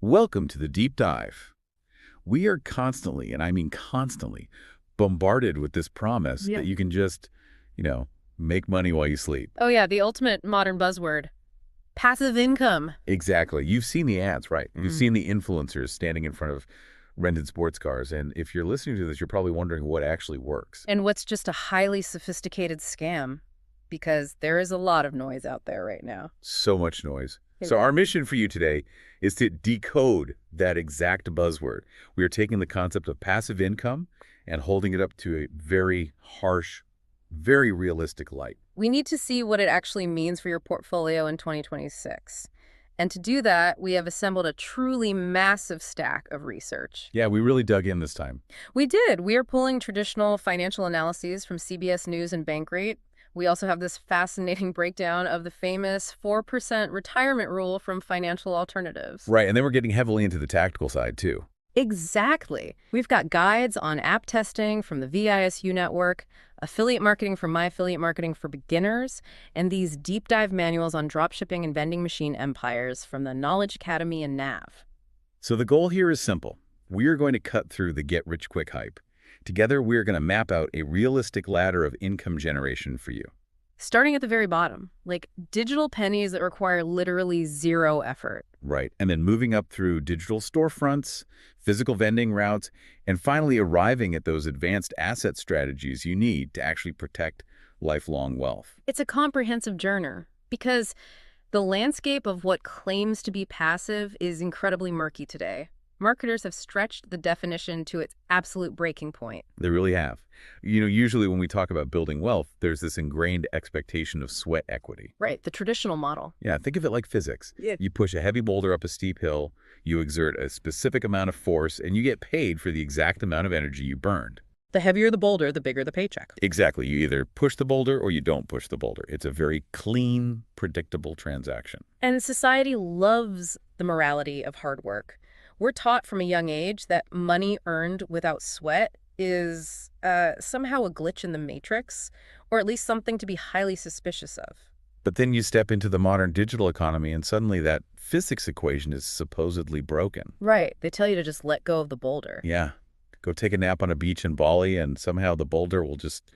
Welcome to the deep dive. We are constantly, and I mean constantly, bombarded with this promise Yeah. that you can just, you know, make money while you sleep. Oh, yeah, the ultimate modern buzzword. Passive income. Exactly. You've seen the ads, right? You've Mm. seen the influencers standing in front of rented sports cars. And if you're listening to this, you're probably wondering what actually works. And what's just a highly sophisticated scam? Because there is a lot of noise out there right now. So much noise. It- So our mission for you today is to decode that exact buzzword. We are taking the concept of passive income and holding it up to a very harsh, very realistic light. We need to see what it actually means for your portfolio in 2026. And to do that, we have assembled a truly massive stack of research. Yeah, we really dug in this time. We did. We are pulling traditional financial analyses from CBS News and Bankrate. We also have this fascinating breakdown of the famous 4% retirement rule from Financial Alternatives. Right, and then we're getting heavily into the tactical side, too. Exactly. We've got guides on app testing from the VISU network, affiliate marketing from My Affiliate Marketing for Beginners, and these deep dive manuals on dropshipping and vending machine empires from the Knowledge Academy and NAV. So the goal here is simple. We are going to cut through the get-rich-quick hype. Together, we are going to map out a realistic ladder of income generation for you. Starting at the very bottom, like digital pennies that require literally zero effort. Right, and then moving up through digital storefronts, physical vending routes, and finally arriving at those advanced asset strategies you need to actually protect lifelong wealth. It's a comprehensive journey because the landscape of what claims to be passive is incredibly murky today. Marketers have stretched the definition to its absolute breaking point. They really have. Usually when we talk about building wealth, there's this ingrained expectation of sweat equity. Right, the traditional model. Yeah, think of it like physics. Yeah. You push a heavy boulder up a steep hill, you exert a specific amount of force, and you get paid for the exact amount of energy you burned. The heavier the boulder, the bigger the paycheck. Exactly. You either push the boulder or you don't push the boulder. It's a very clean, predictable transaction. And society loves the morality of hard work. We're taught from a young age that money earned without sweat is somehow a glitch in the matrix, or at least something to be highly suspicious of. But then you step into the modern digital economy and suddenly that physics equation is supposedly broken. Right. They tell you to just let go of the boulder. Yeah. Go take a nap on a beach in Bali and somehow the boulder will just,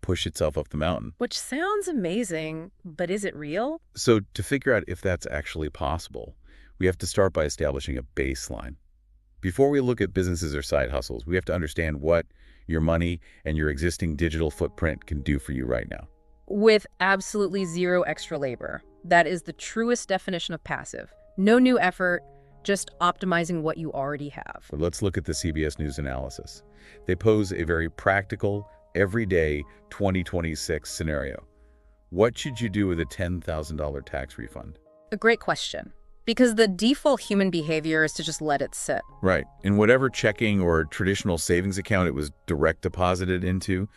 push itself up the mountain. Which sounds amazing, but is it real? So to figure out if that's actually possible, we have to start by establishing a baseline. Before we look at businesses or side hustles, we have to understand what your money and your existing digital footprint can do for you right now. With absolutely zero extra labor. That is the truest definition of passive. No new effort, just optimizing what you already have. But let's look at the CBS News analysis. They pose a very practical, everyday 2026 scenario. What should you do with a $10,000 tax refund? A great question. Because the default human behavior is to just let it sit. Right. In whatever checking or traditional savings account it was direct deposited into.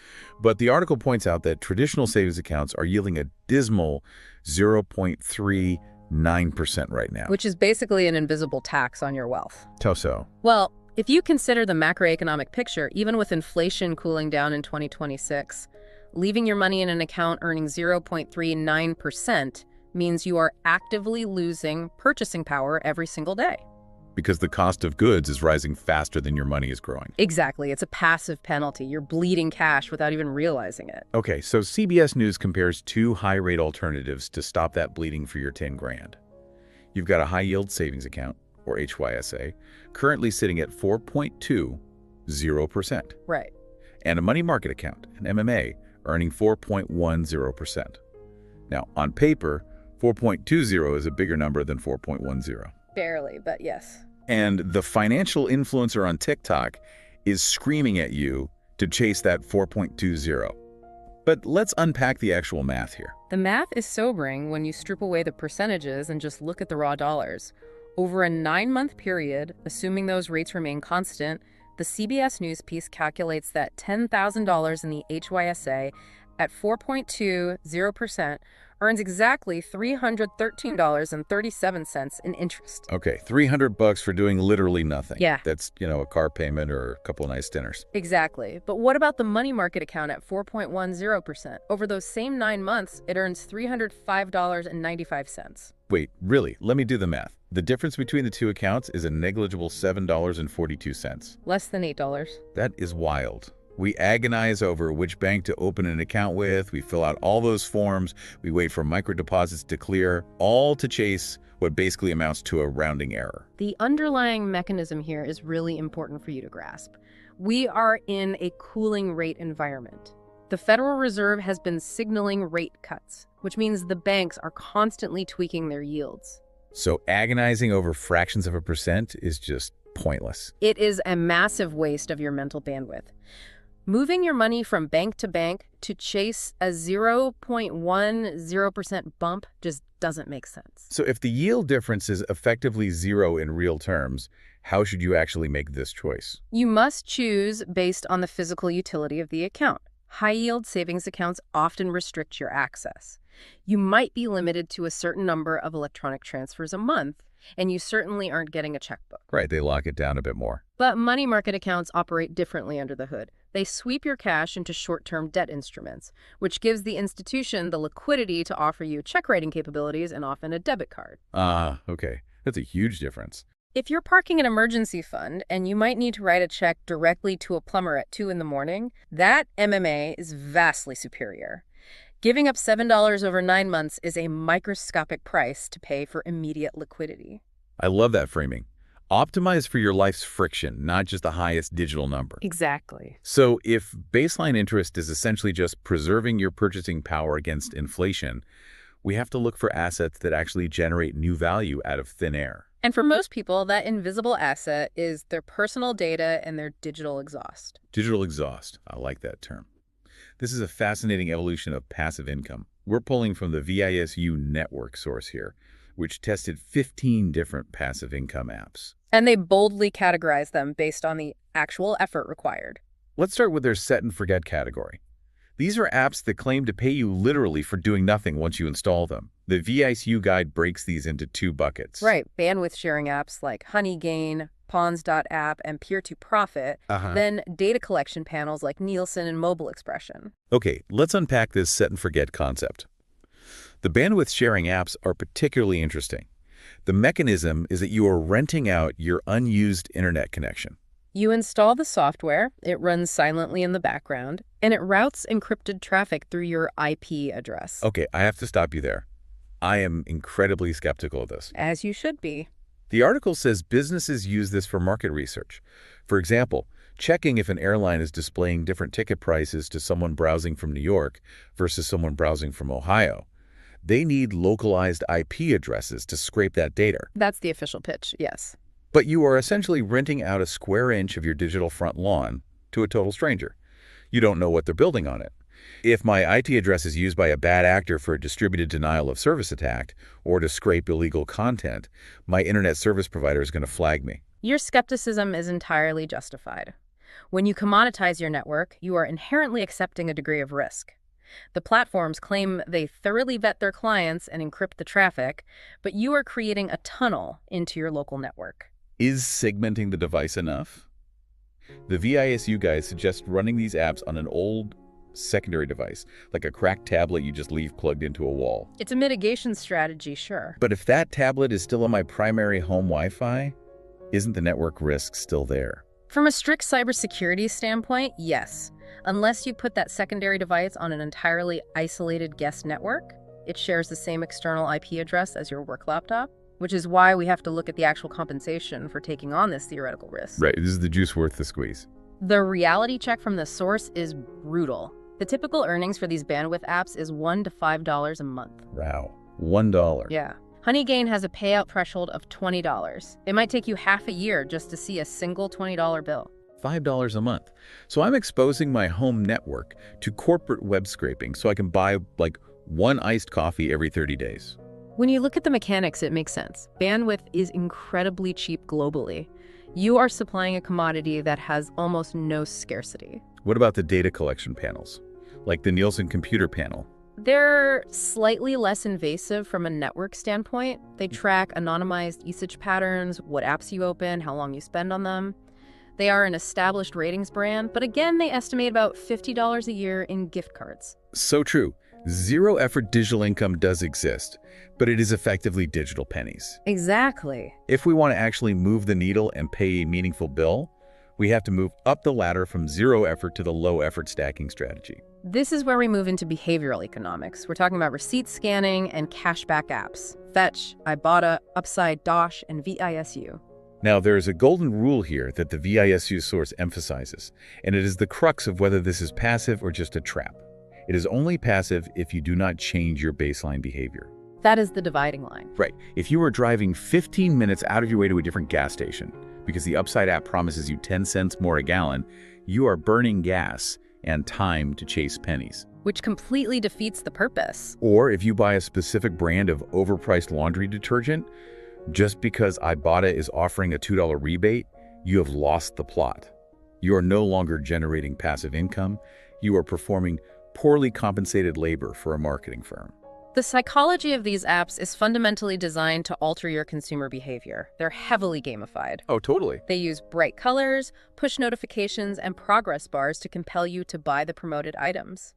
But the article points out that traditional savings accounts are yielding a dismal 0.39% right now. Which is basically an invisible tax on your wealth. How so? Well, if you consider the macroeconomic picture, even with inflation cooling down in 2026, leaving your money in an account earning 0.39% means you are actively losing purchasing power every single day. Because the cost of goods is rising faster than your money is growing. Exactly. It's a passive penalty. You're bleeding cash without even realizing it. Okay, so CBS News compares two high-rate alternatives to stop that bleeding for your 10 grand. You've got a high-yield savings account, or HYSA, currently sitting at 4.20%. Right. And a money market account, an MMA, earning 4.10%. Now, on paper, 4.20 is a bigger number than 4.10. Barely, but yes. And the financial influencer on TikTok is screaming at you to chase that 4.20. But let's unpack the actual math here. The math is sobering when you strip away the percentages and just look at the raw dollars. Over a 9-month period, assuming those rates remain constant, the CBS News piece calculates that $10,000 in the HYSA at 4.20% earns exactly $313.37 in interest. Okay, $300 for doing literally nothing. Yeah. That's, a car payment or a couple of nice dinners. Exactly. But what about the money market account at 4.10%? Over those same 9 months, it earns $305.95. Wait, really? Let me do the math. The difference between the two accounts is a negligible $7.42. Less than $8. That is wild. We agonize over which bank to open an account with, we fill out all those forms, we wait for microdeposits to clear, all to chase what basically amounts to a rounding error. The underlying mechanism here is really important for you to grasp. We are in a cooling rate environment. The Federal Reserve has been signaling rate cuts, which means the banks are constantly tweaking their yields. So agonizing over fractions of a percent is just pointless. It is a massive waste of your mental bandwidth. Moving your money from bank to bank to chase a 0.10% bump just doesn't make sense. So if the yield difference is effectively zero in real terms, how should you actually make this choice? You must choose based on the physical utility of the account. High-yield savings accounts often restrict your access. You might be limited to a certain number of electronic transfers a month, and you certainly aren't getting a checkbook. Right, they lock it down a bit more. But money market accounts operate differently under the hood. They sweep your cash into short-term debt instruments, which gives the institution the liquidity to offer you check writing capabilities and often a debit card. Okay. That's a huge difference. If you're parking an emergency fund and you might need to write a check directly to a plumber at 2 in the morning, that MMA is vastly superior. Giving up $7 over 9 months is a microscopic price to pay for immediate liquidity. I love that framing. Optimize for your life's friction, not just the highest digital number. Exactly. So if baseline interest is essentially just preserving your purchasing power against inflation, we have to look for assets that actually generate new value out of thin air. And for most people, that invisible asset is their personal data and their digital exhaust. Digital exhaust. I like that term. This is a fascinating evolution of passive income. We're pulling from the VISU network source here, which tested 15 different passive income apps. And they boldly categorize them based on the actual effort required. Let's start with their set and forget category. These are apps that claim to pay you literally for doing nothing once you install them. The VISU guide breaks these into 2 buckets. Right. Bandwidth sharing apps like Honeygain, Pawns.app, and Peer-to-Profit. Then data collection panels like Nielsen and Mobile Expression. Okay, let's unpack this set and forget concept. The bandwidth sharing apps are particularly interesting. The mechanism is that you are renting out your unused internet connection. You install the software, it runs silently in the background, and it routes encrypted traffic through your IP address. Okay, I have to stop you there. I am incredibly skeptical of this. As you should be. The article says businesses use this for market research. For example, checking if an airline is displaying different ticket prices to someone browsing from New York versus someone browsing from Ohio. They need localized IP addresses to scrape that data. That's the official pitch, yes. But you are essentially renting out a square inch of your digital front lawn to a total stranger. You don't know what they're building on it. If my IT address is used by a bad actor for a distributed denial of service attack or to scrape illegal content, my internet service provider is going to flag me. Your skepticism is entirely justified. When you commoditize your network, you are inherently accepting a degree of risk. The platforms claim they thoroughly vet their clients and encrypt the traffic, but you are creating a tunnel into your local network. Is segmenting the device enough? The VISU guide suggests running these apps on an old secondary device, like a cracked tablet you just leave plugged into a wall. It's a mitigation strategy, sure. But if that tablet is still on my primary home Wi-Fi, isn't the network risk still there? From a strict cybersecurity standpoint, yes. Unless you put that secondary device on an entirely isolated guest network, it shares the same external IP address as your work laptop, which is why we have to look at the actual compensation for taking on this theoretical risk. Right, this is the juice worth the squeeze. The reality check from the source is brutal. The typical earnings for these bandwidth apps is $1 to $5 a month. Wow, $1. Yeah. Honeygain has a payout threshold of $20. It might take you half a year just to see a single $20 bill. $5 a month. So I'm exposing my home network to corporate web scraping so I can buy like 1 iced coffee every 30 days. When you look at the mechanics, it makes sense. Bandwidth is incredibly cheap globally. You are supplying a commodity that has almost no scarcity. What about the data collection panels, like the Nielsen computer panel? They're slightly less invasive from a network standpoint. They track anonymized usage patterns, what apps you open, how long you spend on them. They are an established ratings brand, but again, they estimate about $50 a year in gift cards. So true. Zero-effort digital income does exist, but it is effectively digital pennies. Exactly. If we want to actually move the needle and pay a meaningful bill, we have to move up the ladder from zero effort to the low effort stacking strategy. This is where we move into behavioral economics. We're talking about receipt scanning and cashback apps. Fetch, Ibotta, Upside, Dosh, and VISU. Now, there is a golden rule here that the VISU source emphasizes, and it is the crux of whether this is passive or just a trap. It is only passive if you do not change your baseline behavior. That is the dividing line. Right. If you are driving 15 minutes out of your way to a different gas station because the Upside app promises you 10 cents more a gallon, you are burning gas and time to chase pennies. Which completely defeats the purpose. Or if you buy a specific brand of overpriced laundry detergent, just because Ibotta is offering a $2 rebate, you have lost the plot. You are no longer generating passive income. You are performing poorly compensated labor for a marketing firm. The psychology of these apps is fundamentally designed to alter your consumer behavior. They're heavily gamified. Oh, totally. They use bright colors, push notifications, and progress bars to compel you to buy the promoted items.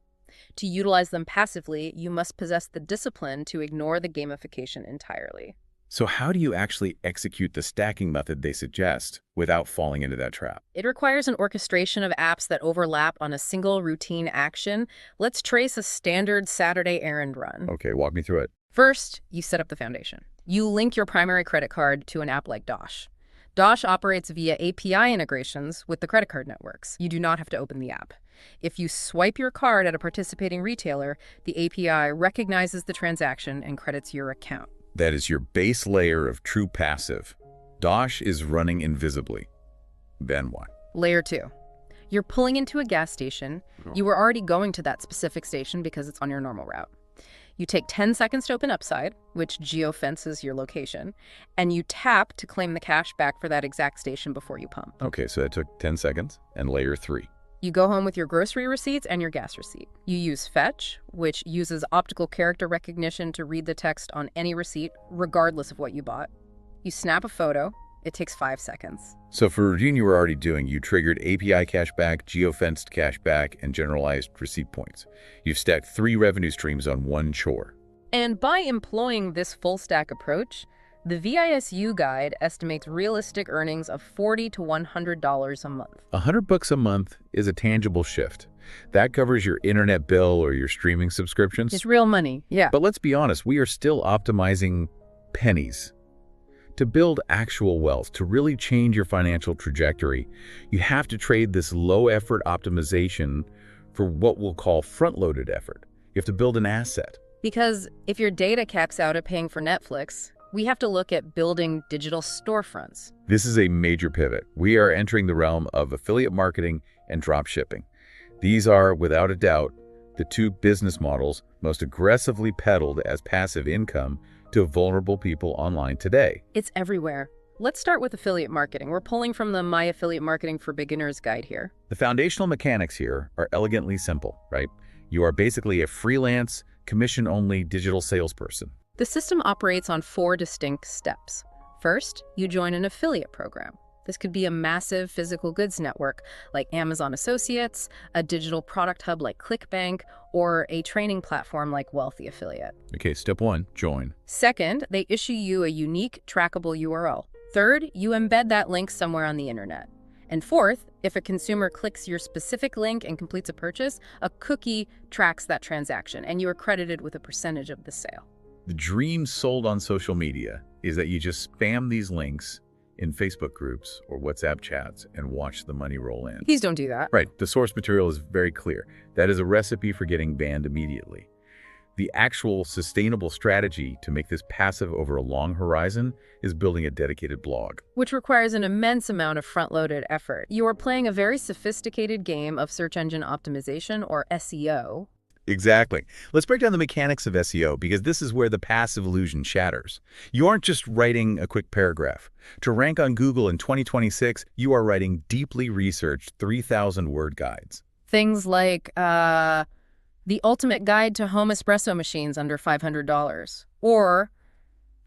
To utilize them passively, you must possess the discipline to ignore the gamification entirely. So how do you actually execute the stacking method they suggest without falling into that trap? It requires an orchestration of apps that overlap on a single routine action. Let's trace a standard Saturday errand run. Okay, walk me through it. First, you set up the foundation. You link your primary credit card to an app like Dosh. Dosh operates via API integrations with the credit card networks. You do not have to open the app. If you swipe your card at a participating retailer, the API recognizes the transaction and credits your account. That is your base layer of true passive. Dosh is running invisibly. Then what? Layer 2. You're pulling into a gas station. You were already going to that specific station because it's on your normal route. You take 10 seconds to open Upside, which geofences your location, and you tap to claim the cash back for that exact station before you pump. Okay, so that took 10 seconds. And layer 3. You go home with your grocery receipts and your gas receipt. You use Fetch, which uses optical character recognition to read the text on any receipt, regardless of what you bought. You snap a photo. It takes 5 seconds. So for a routine you were already doing, you triggered API cashback, geofenced cashback, and generalized receipt points. You've stacked 3 revenue streams on one chore. And by employing this full-stack approach, the VISU guide estimates realistic earnings of $40 to $100 a month. $100 a month is a tangible shift. That covers your internet bill or your streaming subscriptions. It's real money, yeah. But let's be honest, we are still optimizing pennies. To build actual wealth, to really change your financial trajectory, you have to trade this low-effort optimization for what we'll call front-loaded effort. You have to build an asset. Because if your data caps out at paying for Netflix, we have to look at building digital storefronts. This is a major pivot. We are entering the realm of affiliate marketing and drop shipping. These are, without a doubt, the 2 business models most aggressively peddled as passive income to vulnerable people online today. It's everywhere. Let's start with affiliate marketing. We're pulling from the My Affiliate Marketing for Beginners guide here. The foundational mechanics here are elegantly simple, right? You are basically a freelance, commission-only digital salesperson. The system operates on 4 distinct steps. First, you join an affiliate program. This could be a massive physical goods network like Amazon Associates, a digital product hub like ClickBank, or a training platform like Wealthy Affiliate. Okay, step 1, join. Second, they issue you a unique trackable URL. Third, you embed that link somewhere on the internet. And fourth, if a consumer clicks your specific link and completes a purchase, a cookie tracks that transaction, and you are credited with a percentage of the sale. The dream sold on social media is that you just spam these links in Facebook groups or WhatsApp chats and watch the money roll in. Please don't do that. Right. The source material is very clear. That is a recipe for getting banned immediately. The actual sustainable strategy to make this passive over a long horizon is building a dedicated blog. Which requires an immense amount of front-loaded effort. You are playing a very sophisticated game of search engine optimization, or SEO. Exactly. Let's break down the mechanics of SEO, because this is where the passive illusion shatters. You aren't just writing a quick paragraph. To rank on Google in 2026, you are writing deeply researched 3,000-word guides. Things like, the ultimate guide to home espresso machines under $500, or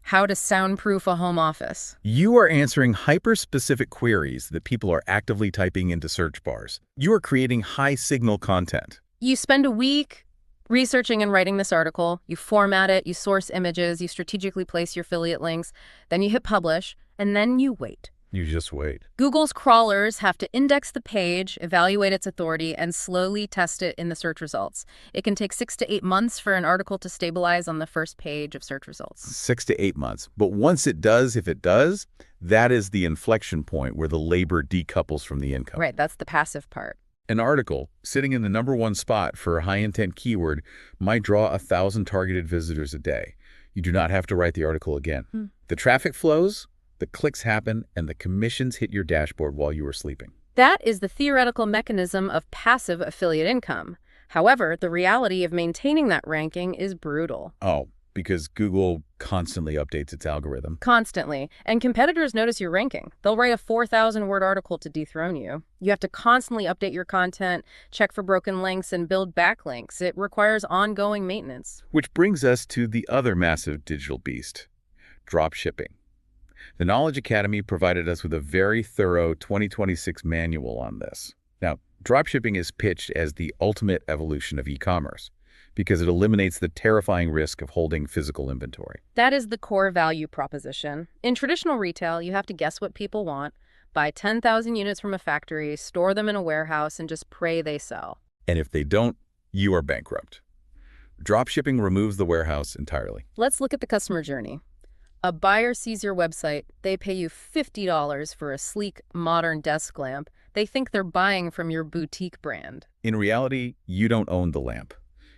how to soundproof a home office. You are answering hyper-specific queries that people are actively typing into search bars. You are creating high-signal content. You spend a week Researching and writing this article, you format it, you source images, you strategically place your affiliate links, then you hit publish, and then you wait. You just wait. Google's crawlers have to index the page, evaluate its authority, and slowly test it in the search results. It can take 6 to 8 months for an article to stabilize on the first page of search results. 6 to 8 months. But once it does, if it does, that is the inflection point where the labor decouples from the income. Right, that's the passive part. An article sitting in the #1 spot for a high-intent keyword might draw 1,000 targeted visitors a day. You do not have to write the article again. The traffic flows, the clicks happen, and the commissions hit your dashboard while you are sleeping. That is the theoretical mechanism of passive affiliate income. However, the reality of maintaining that ranking is brutal. Oh, because Google constantly updates its algorithm. Constantly. And competitors notice your ranking. They'll write a 4,000-word article to dethrone you. You have to constantly update your content, check for broken links, and build backlinks. It requires ongoing maintenance. Which brings us to the other massive digital beast, drop shipping. The Knowledge Academy provided us with a very thorough 2026 manual on this. Now, dropshipping is pitched as the ultimate evolution of e-commerce because it eliminates the terrifying risk of holding physical inventory. That is the core value proposition. In traditional retail, you have to guess what people want, buy 10,000 units from a factory, store them in a warehouse, and just pray they sell. And if they don't, you are bankrupt. Dropshipping removes the warehouse entirely. Let's look at the customer journey. A buyer sees your website. They pay you $50 for a sleek, modern desk lamp. They think they're buying from your boutique brand. In reality, you don't own the lamp.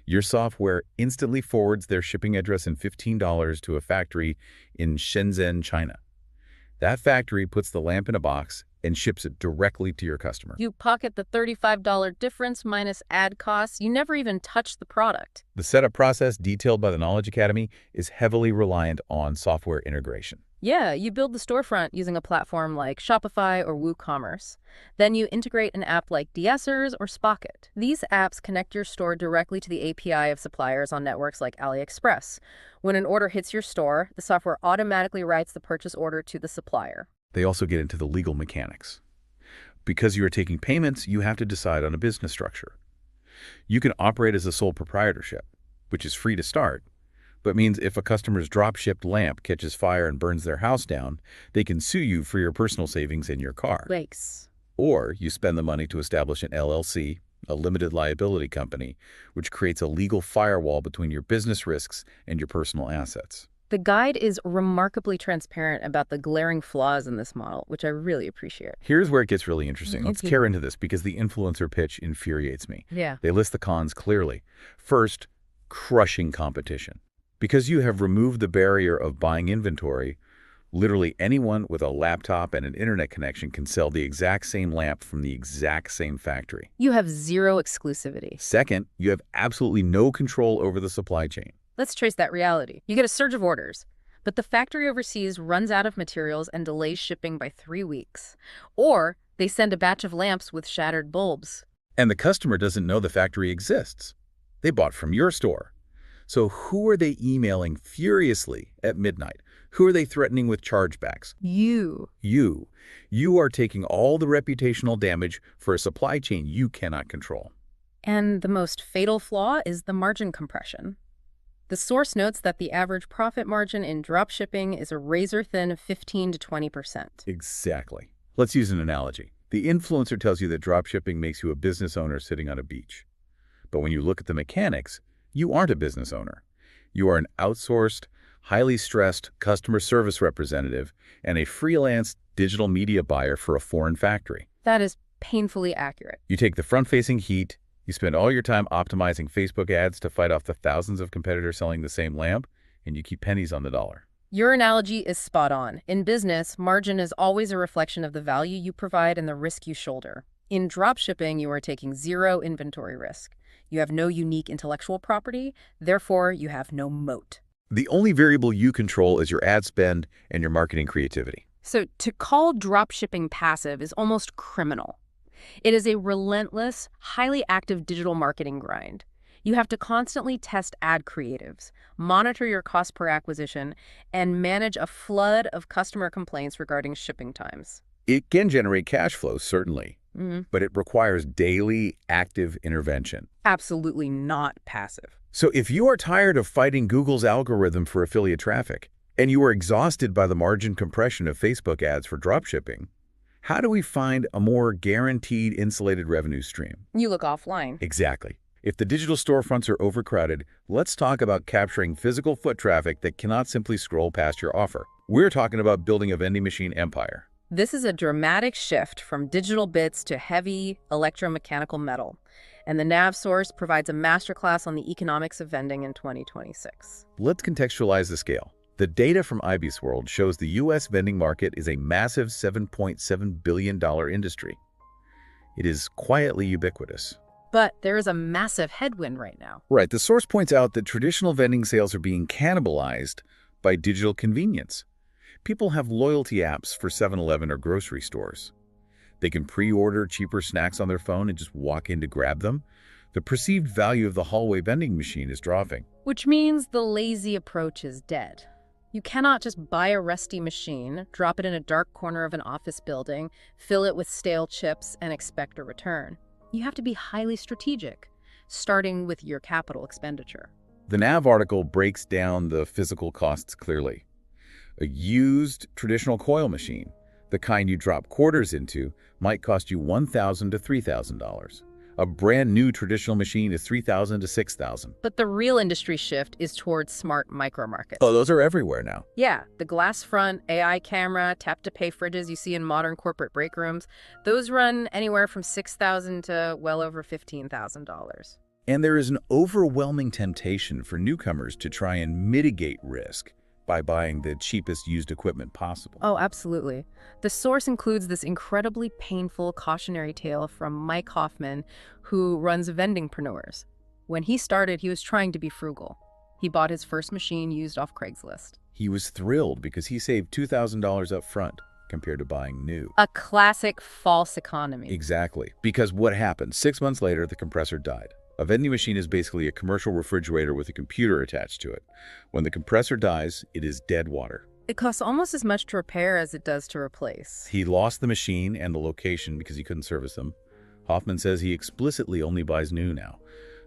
Your software instantly forwards their shipping address and $15 to a factory in Shenzhen, China. That factory puts the lamp in a box and ships it directly to your customer. You pocket the $35 difference minus ad costs. You never even touch the product. The setup process detailed by the Knowledge Academy is heavily reliant on software integration. Yeah, you build the storefront using a platform like Shopify or WooCommerce. Then you integrate an app like De-essers or Spocket. These apps connect your store directly to the API of suppliers on networks like AliExpress. When an order hits your store, the software automatically writes the purchase order to the supplier. They also get into the legal mechanics. Because you are taking payments, you have to decide on a business structure. You can operate as a sole proprietorship, which is free to start, but means if a customer's drop-shipped lamp catches fire and burns their house down, they can sue you for your personal savings in your car. Yikes. Or you spend the money to establish an LLC, a limited liability company, which creates a legal firewall between your business risks and your personal assets. The guide is remarkably transparent about the glaring flaws in this model, which I really appreciate. Here's where it gets really interesting. Let's tear into this because the influencer pitch infuriates me. Yeah. They list the cons clearly. First, crushing competition. Because you have removed the barrier of buying inventory, literally anyone with a laptop and an internet connection can sell the exact same lamp from the exact same factory. You have zero exclusivity. Second, you have absolutely no control over the supply chain. Let's trace that reality. You get a surge of orders, but the factory overseas runs out of materials and delays shipping by 3 weeks. Or they send a batch of lamps with shattered bulbs. And the customer doesn't know the factory exists. They bought from your store. So who are they emailing furiously at midnight? Who are they threatening with chargebacks? You. You are taking all the reputational damage for a supply chain you cannot control. And the most fatal flaw is the margin compression. The source notes that the average profit margin in dropshipping is a razor-thin 15 to 20%. Exactly. Let's use an analogy. The influencer tells you that dropshipping makes you a business owner sitting on a beach. But when you look at the mechanics, you aren't a business owner. You are an outsourced, highly stressed customer service representative and a freelance digital media buyer for a foreign factory. That is painfully accurate. You take the front-facing heat, you spend all your time optimizing Facebook ads to fight off the thousands of competitors selling the same lamp, and you keep pennies on the dollar. Your analogy is spot on. In business, margin is always a reflection of the value you provide and the risk you shoulder. In dropshipping, you are taking zero inventory risk. You have no unique intellectual property, therefore you have no moat. The only variable you control is your ad spend and your marketing creativity. So to call dropshipping passive is almost criminal. It is a relentless, highly active digital marketing grind. You have to constantly test ad creatives, monitor your cost per acquisition, and manage a flood of customer complaints regarding shipping times. It can generate cash flow, certainly, but it requires daily, active intervention. Absolutely not passive. So if you are tired of fighting Google's algorithm for affiliate traffic, and you are exhausted by the margin compression of Facebook ads for dropshipping, how do we find a more guaranteed insulated revenue stream? You look offline. Exactly. If the digital storefronts are overcrowded, let's talk about capturing physical foot traffic that cannot simply scroll past your offer. We're talking about building a vending machine empire. This is a dramatic shift from digital bits to heavy electromechanical metal, and the Nav Source provides a masterclass on the economics of vending in 2026. Let's contextualize the scale. The data from IBIS World shows the U.S. vending market is a massive $7.7 billion industry. It is quietly ubiquitous. But there is a massive headwind right now. Right. The source points out that traditional vending sales are being cannibalized by digital convenience. People have loyalty apps for 7-Eleven or grocery stores. They can pre-order cheaper snacks on their phone and just walk in to grab them. The perceived value of the hallway vending machine is dropping. Which means the lazy approach is dead. You cannot just buy a rusty machine, drop it in a dark corner of an office building, fill it with stale chips, and expect a return. You have to be highly strategic, starting with your capital expenditure. The Nav article breaks down the physical costs clearly. A used traditional coil machine, the kind you drop quarters into, might cost you $1,000 to $3,000. A brand new traditional machine is $3,000 to $6,000. But the real industry shift is towards smart micro markets. Oh, those are everywhere now. Yeah, the glass front, AI camera, tap-to-pay fridges you see in modern corporate break rooms, those run anywhere from $6,000 to well over $15,000. And there is an overwhelming temptation for newcomers to try and mitigate risk by buying the cheapest used equipment possible. Oh, absolutely. The source includes this incredibly painful cautionary tale from Mike Hoffman, who runs Vendingpreneurs. When he started, he was trying to be frugal. He bought his first machine used off Craigslist. He was thrilled because he saved $2,000 up front compared to buying new. A classic false economy. Exactly. Because what happened? 6 months later, the compressor died. A vending machine is basically a commercial refrigerator with a computer attached to it. When the compressor dies, it is dead water. It costs almost as much to repair as it does to replace. He lost the machine and the location because he couldn't service them. Hoffman says he explicitly only buys new now.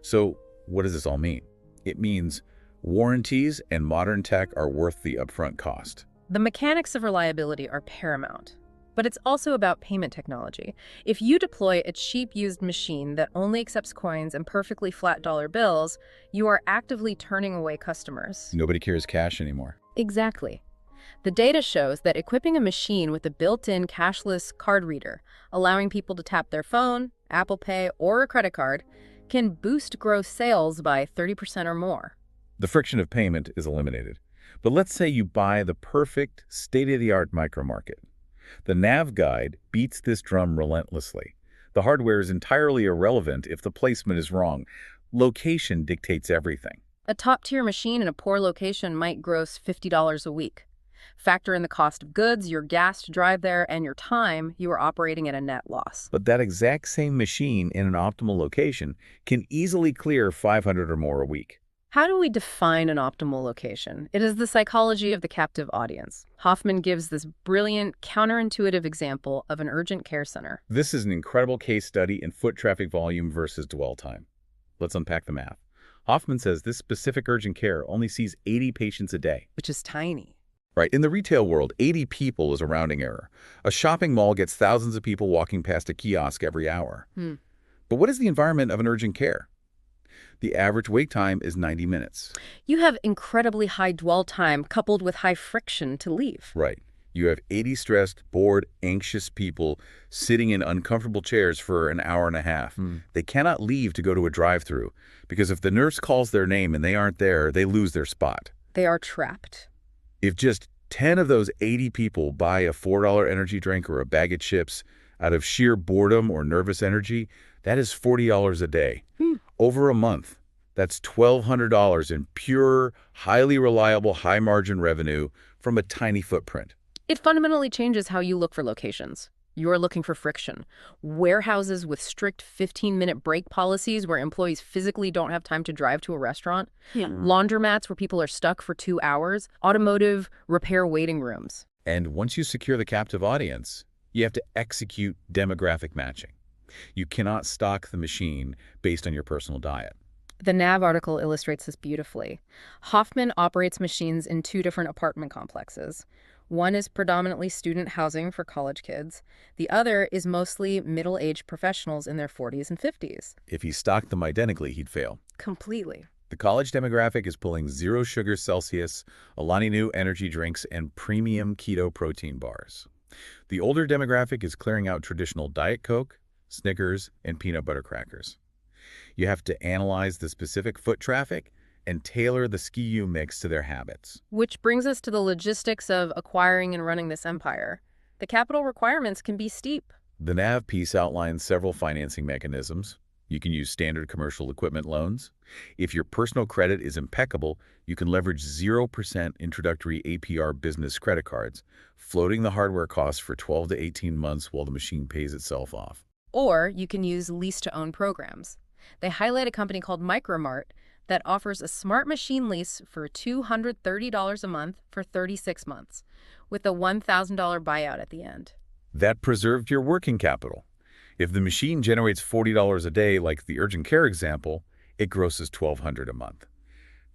So what does this all mean? It means warranties and modern tech are worth the upfront cost. The mechanics of reliability are paramount. But it's also about payment technology. If you deploy a cheap used machine that only accepts coins and perfectly flat dollar bills, you are actively turning away customers. Nobody carries cash anymore. Exactly. The data shows that equipping a machine with a built-in cashless card reader, allowing people to tap their phone, Apple Pay, or a credit card, can boost gross sales by 30% or more. The friction of payment is eliminated. But let's say you buy the perfect, state-of-the-art micromarket. The Nav guide beats this drum relentlessly. The hardware is entirely irrelevant if the placement is wrong. Location dictates everything. A top-tier machine in a poor location might gross $50 a week. Factor in the cost of goods, your gas to drive there, and your time, you are operating at a net loss. But that exact same machine in an optimal location can easily clear $500 or more a week. How do we define an optimal location? It is the psychology of the captive audience. Hoffman gives this brilliant, counterintuitive example of an urgent care center. This is an incredible case study in foot traffic volume versus dwell time. Let's unpack the math. Hoffman says this specific urgent care only sees 80 patients a day. Which is tiny. Right. In the retail world, 80 people is a rounding error. A shopping mall gets thousands of people walking past a kiosk every hour. But what is the environment of an urgent care? The average wait time is 90 minutes. You have incredibly high dwell time coupled with high friction to leave. Right. You have 80 stressed, bored, anxious people sitting in uncomfortable chairs for an hour and a half. They cannot leave to go to a drive-thru because if the nurse calls their name and they aren't there, they lose their spot. They are trapped. If just 10 of those 80 people buy a $4 energy drink or a bag of chips out of sheer boredom or nervous energy, that is $40 a day. Over a month, that's $1,200 in pure, highly reliable, high-margin revenue from a tiny footprint. It fundamentally changes how you look for locations. You're looking for friction. Warehouses with strict 15-minute break policies where employees physically don't have time to drive to a restaurant. Laundromats where people are stuck for 2 hours. Automotive repair waiting rooms. And once you secure the captive audience, you have to execute demographic matching. You cannot stock the machine based on your personal diet. The NAV article illustrates this beautifully. Hoffman operates machines in 2 different apartment complexes. One is predominantly student housing for college kids. The other is mostly middle-aged professionals in their 40s and 50s. If he stocked them identically, he'd fail. Completely. The college demographic is pulling zero sugar Celsius, Alani Nu energy drinks, and premium keto protein bars. The older demographic is clearing out traditional Diet Coke, Snickers, and peanut butter crackers. You have to analyze the specific foot traffic and tailor the SKU mix to their habits. Which brings us to the logistics of acquiring and running this empire. The capital requirements can be steep. The NAV piece outlines several financing mechanisms. You can use standard commercial equipment loans. If your personal credit is impeccable, you can leverage 0% introductory APR business credit cards, floating the hardware costs for 12 to 18 months while the machine pays itself off. Or you can use lease-to-own programs. They highlight a company called Micromart that offers a smart machine lease for $230 a month for 36 months, with a $1,000 buyout at the end. That preserved your working capital. If the machine generates $40 a day, like the urgent care example, it grosses $1,200 a month.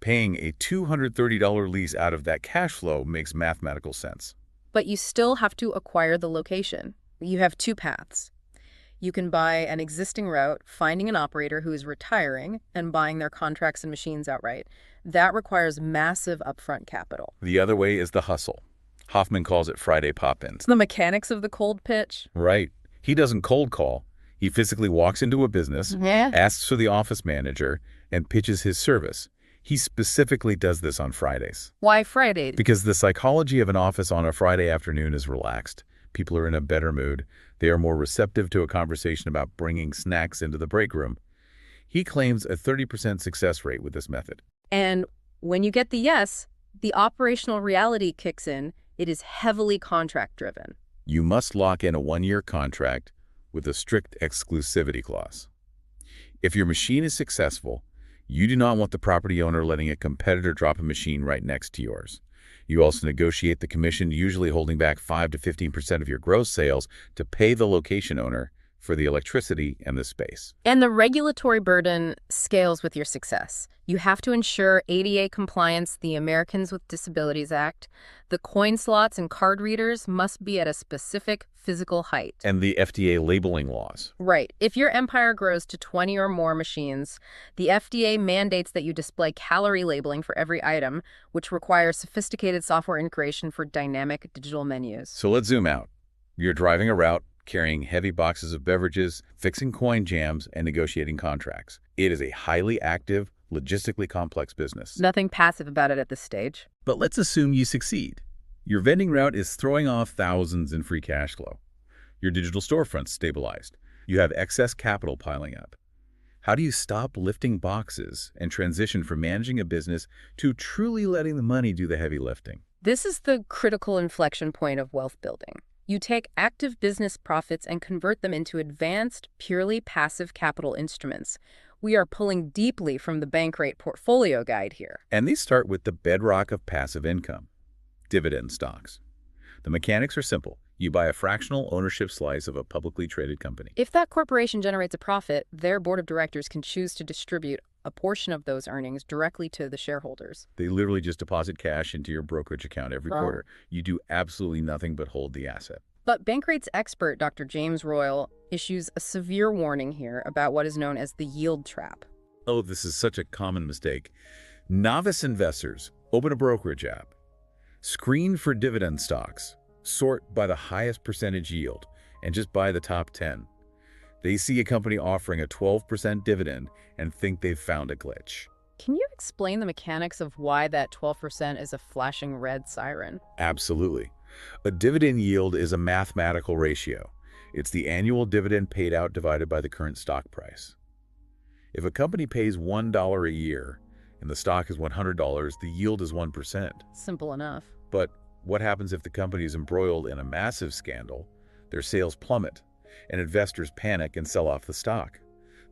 Paying a $230 lease out of that cash flow makes mathematical sense. But you still have to acquire the location. You have 2 paths. You can buy an existing route, finding an operator who is retiring and buying their contracts and machines outright. That requires massive upfront capital. The other way is the hustle. Hoffman calls it Friday pop-ins. The mechanics of the cold pitch. Right. He doesn't cold call. He physically walks into a business, asks for the office manager, and pitches his service. He specifically does this on Fridays. Why Friday? Because the psychology of an office on a Friday afternoon is relaxed. People are in a better mood. They are more receptive to a conversation about bringing snacks into the break room. He claims a 30% success rate with this method. And when you get the yes, the operational reality kicks in. It is heavily contract-driven. You must lock in a 1-year contract with a strict exclusivity clause. If your machine is successful, you do not want the property owner letting a competitor drop a machine right next to yours. You also negotiate the commission, usually holding back 5 to 15% of your gross sales to pay the location owner for the electricity and the space. And the regulatory burden scales with your success. You have to ensure ADA compliance, the Americans with Disabilities Act. The coin slots and card readers must be at a specific physical height. And the FDA labeling laws. Right. If your empire grows to 20 or more machines, the FDA mandates that you display calorie labeling for every item, which requires sophisticated software integration for dynamic digital menus. So let's zoom out. You're driving a route, carrying heavy boxes of beverages, fixing coin jams, and negotiating contracts. It is a highly active, logistically complex business. Nothing passive about it at this stage. But let's assume you succeed. Your vending route is throwing off thousands in free cash flow. Your digital storefront's stabilized. You have excess capital piling up. How do you stop lifting boxes and transition from managing a business to truly letting the money do the heavy lifting? This is the critical inflection point of wealth building. You take active business profits and convert them into advanced, purely passive capital instruments. We are pulling deeply from the Bankrate portfolio guide here. And these start with the bedrock of passive income, dividend stocks. The mechanics are simple. You buy a fractional ownership slice of a publicly traded company. If that corporation generates a profit, their board of directors can choose to distribute a portion of those earnings directly to the shareholders. They literally just deposit cash into your brokerage account every quarter. You do absolutely nothing but hold the asset. But Bankrate's expert, Dr. James Royal, issues a severe warning here about what is known as the yield trap. Oh, this is such a common mistake. Novice investors open a brokerage app, screen for dividend stocks, sort by the highest percentage yield, and just buy the top 10. They see a company offering a 12% dividend and think they've found a glitch. Can you explain the mechanics of why that 12% is a flashing red siren? Absolutely. A dividend yield is a mathematical ratio. It's the annual dividend paid out divided by the current stock price. If a company pays $1 a year and the stock is $100, the yield is 1%. Simple enough. But what happens if the company is embroiled in a massive scandal? Their sales plummet, and investors panic and sell off the stock.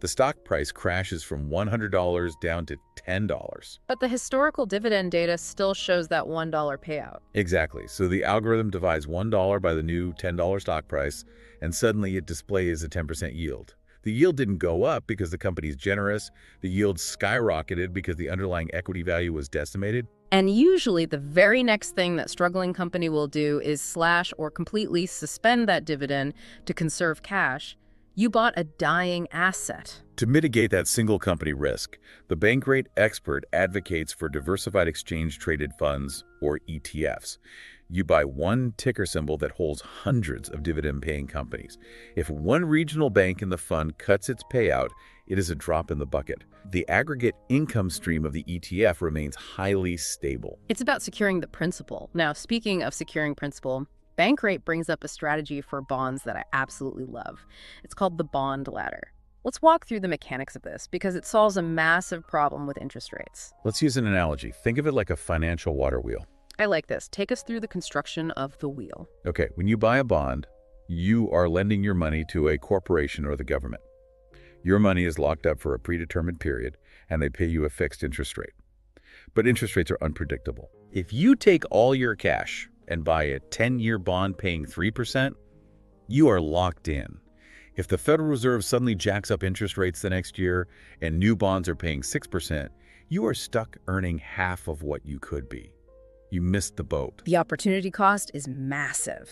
The stock price crashes from $100 down to $10. But the historical dividend data still shows that $1 payout. Exactly. So the algorithm divides $1 by the new $10 stock price, and suddenly it displays a 10% yield. The yield didn't go up because the company's generous. The yield skyrocketed because the underlying equity value was decimated. And usually the very next thing that struggling company will do is slash or completely suspend that dividend to conserve cash. You bought a dying asset. To mitigate that single company risk, the Bankrate expert advocates for diversified exchange-traded funds, or ETFs. You buy one ticker symbol that holds hundreds of dividend-paying companies. If one regional bank in the fund cuts its payout, it is a drop in the bucket. The aggregate income stream of the ETF remains highly stable. It's about securing the principal. Now, speaking of securing principal, Bankrate brings up a strategy for bonds that I absolutely love. It's called the bond ladder. Let's walk through the mechanics of this because it solves a massive problem with interest rates. Let's use an analogy. Think of it like a financial water wheel. I like this. Take us through the construction of the wheel. Okay, when you buy a bond, you are lending your money to a corporation or the government. Your money is locked up for a predetermined period, and they pay you a fixed interest rate. But interest rates are unpredictable. If you take all your cash and buy a 10-year bond paying 3%, you are locked in. If the Federal Reserve suddenly jacks up interest rates the next year and new bonds are paying 6%, you are stuck earning half of what you could be. You missed the boat. The opportunity cost is massive.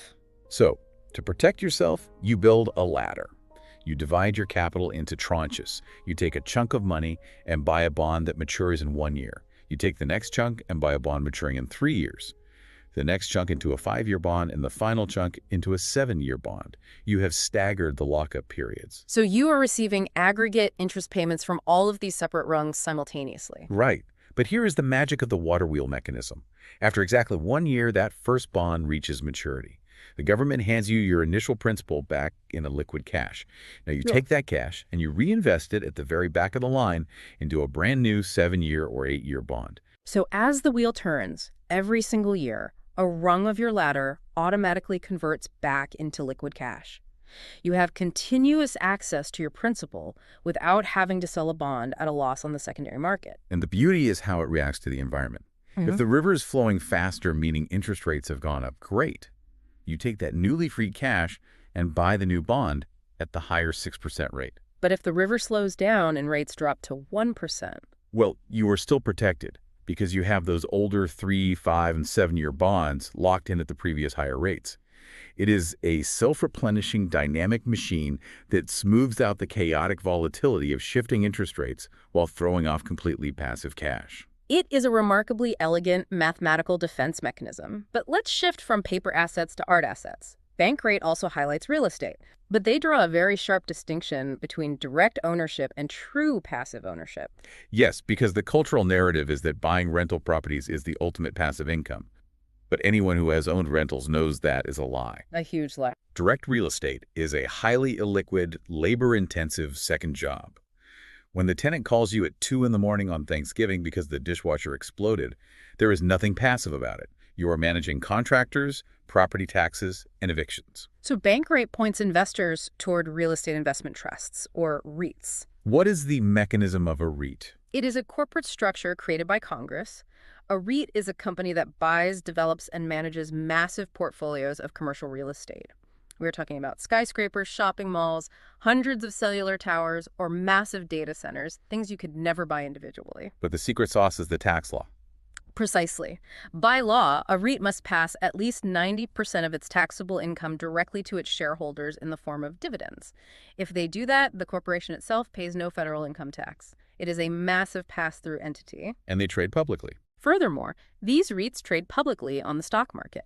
So, to protect yourself, you build a ladder. You divide your capital into tranches. You take a chunk of money and buy a bond that matures in 1 year. You take the next chunk and buy a bond maturing in 3 years. The next chunk into a 5-year bond, and the final chunk into a 7-year bond. You have staggered the lockup periods. So you are receiving aggregate interest payments from all of these separate rungs simultaneously. Right. But here is the magic of the water wheel mechanism. After exactly 1 year, that first bond reaches maturity. The government hands you your initial principal back in a liquid cash. Now you take that cash and you reinvest it at the very back of the line into a brand new 7-year or 8-year bond. So as the wheel turns, every single year, a rung of your ladder automatically converts back into liquid cash. You have continuous access to your principal without having to sell a bond at a loss on the secondary market. And the beauty is how it reacts to the environment. If the river is flowing faster, meaning interest rates have gone up, great. You take that newly freed cash and buy the new bond at the higher 6% rate. But if the river slows down and rates drop to 1%, well, you are still protected because you have those older 3, 5, and 7-year bonds locked in at the previous higher rates. It is a self-replenishing dynamic machine that smooths out the chaotic volatility of shifting interest rates while throwing off completely passive cash. it is a remarkably elegant mathematical defense mechanism. But let's shift from paper assets to art assets. Bankrate also highlights real estate, but they draw a very sharp distinction between direct ownership and true passive ownership. Yes, because the cultural narrative is that buying rental properties is the ultimate passive income. But anyone who has owned rentals knows that is a lie. A huge lie. Direct real estate is a highly illiquid, labor-intensive second job. When the tenant calls you at 2 in the morning on Thanksgiving because the dishwasher exploded, there is nothing passive about it. You are managing contractors, property taxes, and evictions. So Bankrate points investors toward real estate investment trusts, or REITs. What is the mechanism of a REIT? It is a corporate structure created by Congress. A REIT is a company that buys, develops, and manages massive portfolios of commercial real estate. We're talking about skyscrapers, shopping malls, hundreds of cellular towers, or massive data centers, things you could never buy individually. But the secret sauce is the tax law. Precisely. By law, a REIT must pass at least 90% of its taxable income directly to its shareholders in the form of dividends. If they do that, the corporation itself pays no federal income tax. It is a massive pass-through entity. And they trade publicly. Furthermore, these REITs trade publicly on the stock market.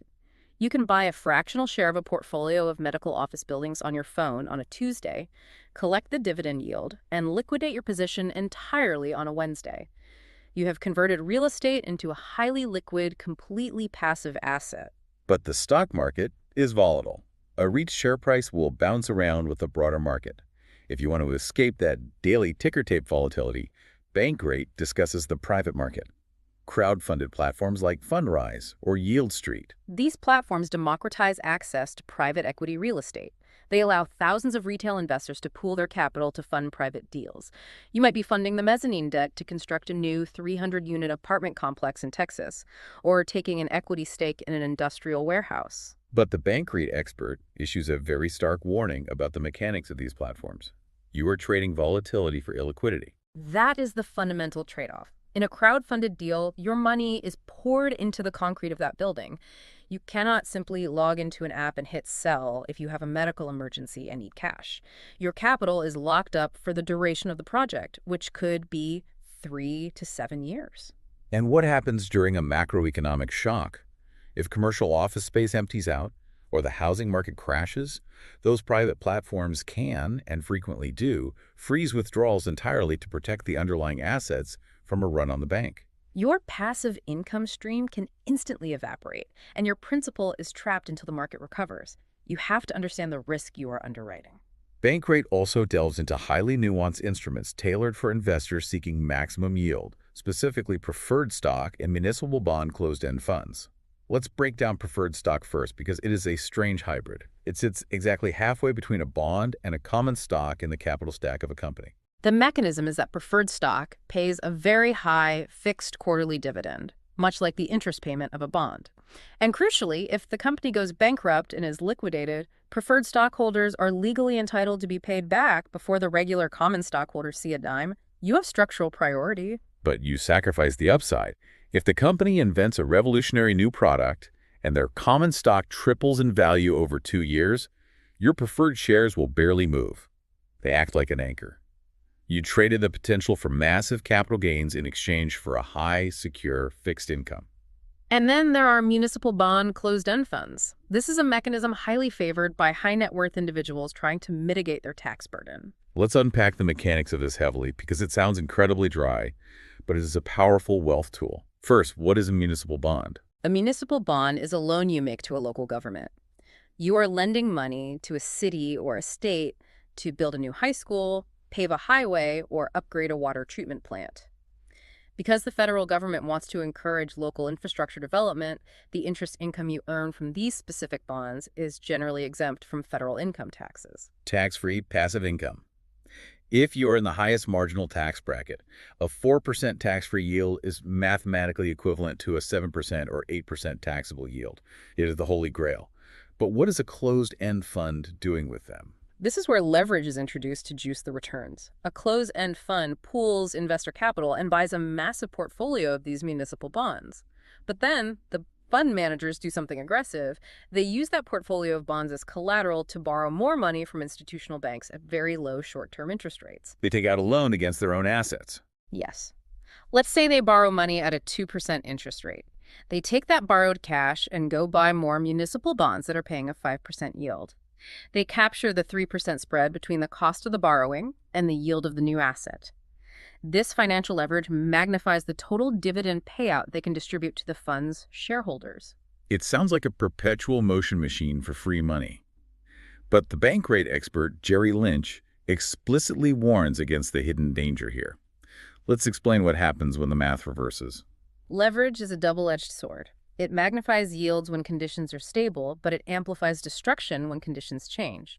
You can buy a fractional share of a portfolio of medical office buildings on your phone on a Tuesday, collect the dividend yield, and liquidate your position entirely on a Wednesday. You have converted real estate into a highly liquid, completely passive asset. But the stock market is volatile. A REIT's share price will bounce around with the broader market. If you want to escape that daily ticker tape volatility, Bankrate discusses the private market. Crowd-funded platforms like Fundrise or Yield Street. These platforms democratize access to private equity real estate. They allow thousands of retail investors to pool their capital to fund private deals. You might be funding the mezzanine debt to construct a new 300-unit apartment complex in Texas, or taking an equity stake in an industrial warehouse. But the Bankrate expert issues a very stark warning about the mechanics of these platforms. You are trading volatility for illiquidity. That is the fundamental trade-off. In a crowd-funded deal, your money is poured into the concrete of that building. You cannot simply log into an app and hit sell if you have a medical emergency and need cash. Your capital is locked up for the duration of the project, which could be 3 to 7 years. And what happens during a macroeconomic shock? If commercial office space empties out or the housing market crashes, those private platforms can, and frequently do, freeze withdrawals entirely to protect the underlying assets from a run on the bank. Your passive income stream can instantly evaporate, and your principal is trapped until the market recovers. You have to understand the risk you are underwriting. Bankrate also delves into highly nuanced instruments tailored for investors seeking maximum yield, specifically preferred stock and municipal bond closed-end funds. Let's break down preferred stock first because it is a strange hybrid. It sits exactly halfway between a bond and a common stock in the capital stack of a company. The mechanism is that preferred stock pays a very high fixed quarterly dividend, much like the interest payment of a bond. And crucially, if the company goes bankrupt and is liquidated, preferred stockholders are legally entitled to be paid back before the regular common stockholders see a dime. You have structural priority. But you sacrifice the upside. If the company invents a revolutionary new product and their common stock triples in value over 2 years, your preferred shares will barely move. They act like an anchor. You traded the potential for massive capital gains in exchange for a high, secure, fixed income. And then there are municipal bond closed-end funds. This is a mechanism highly favored by high-net-worth individuals trying to mitigate their tax burden. Let's unpack the mechanics of this heavily because it sounds incredibly dry, but it is a powerful wealth tool. First, what is a municipal bond? A municipal bond is a loan you make to a local government. You are lending money to a city or a state to build a new high school, pave a highway, or upgrade a water treatment plant. Because the federal government wants to encourage local infrastructure development, the interest income you earn from these specific bonds is generally exempt from federal income taxes. Tax-free passive income. If you're in the highest marginal tax bracket, a 4% tax-free yield is mathematically equivalent to a 7% or 8% taxable yield. It is the holy grail. But what is a closed-end fund doing with them? This is where leverage is introduced to juice the returns. A closed-end fund pools investor capital and buys a massive portfolio of these municipal bonds. But then the fund managers do something aggressive. They use that portfolio of bonds as collateral to borrow more money from institutional banks at very low short-term interest rates. They take out a loan against their own assets. Yes. Let's say they borrow money at a 2% interest rate. They take that borrowed cash and go buy more municipal bonds that are paying a 5% yield. They capture the 3% spread between the cost of the borrowing and the yield of the new asset. This financial leverage magnifies the total dividend payout they can distribute to the fund's shareholders. It sounds like a perpetual motion machine for free money. But the Bankrate expert, Jerry Lynch, explicitly warns against the hidden danger here. Let's explain what happens when the math reverses. Leverage is a double-edged sword. It magnifies yields when conditions are stable, but it amplifies destruction when conditions change.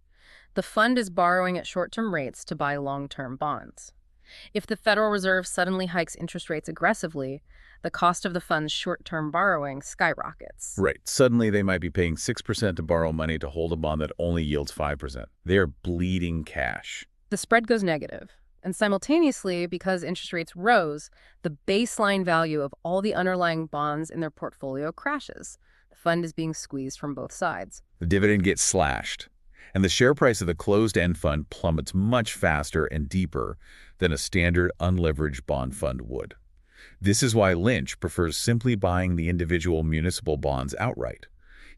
The fund is borrowing at short-term rates to buy long-term bonds. If the Federal Reserve suddenly hikes interest rates aggressively, the cost of the fund's short-term borrowing skyrockets. Right. Suddenly, they might be paying 6% to borrow money to hold a bond that only yields 5%. They are bleeding cash. The spread goes negative. And simultaneously, because interest rates rose, the baseline value of all the underlying bonds in their portfolio crashes. The fund is being squeezed from both sides. The dividend gets slashed, and the share price of the closed-end fund plummets much faster and deeper than a standard unleveraged bond fund would. This is why Lynch prefers simply buying the individual municipal bonds outright.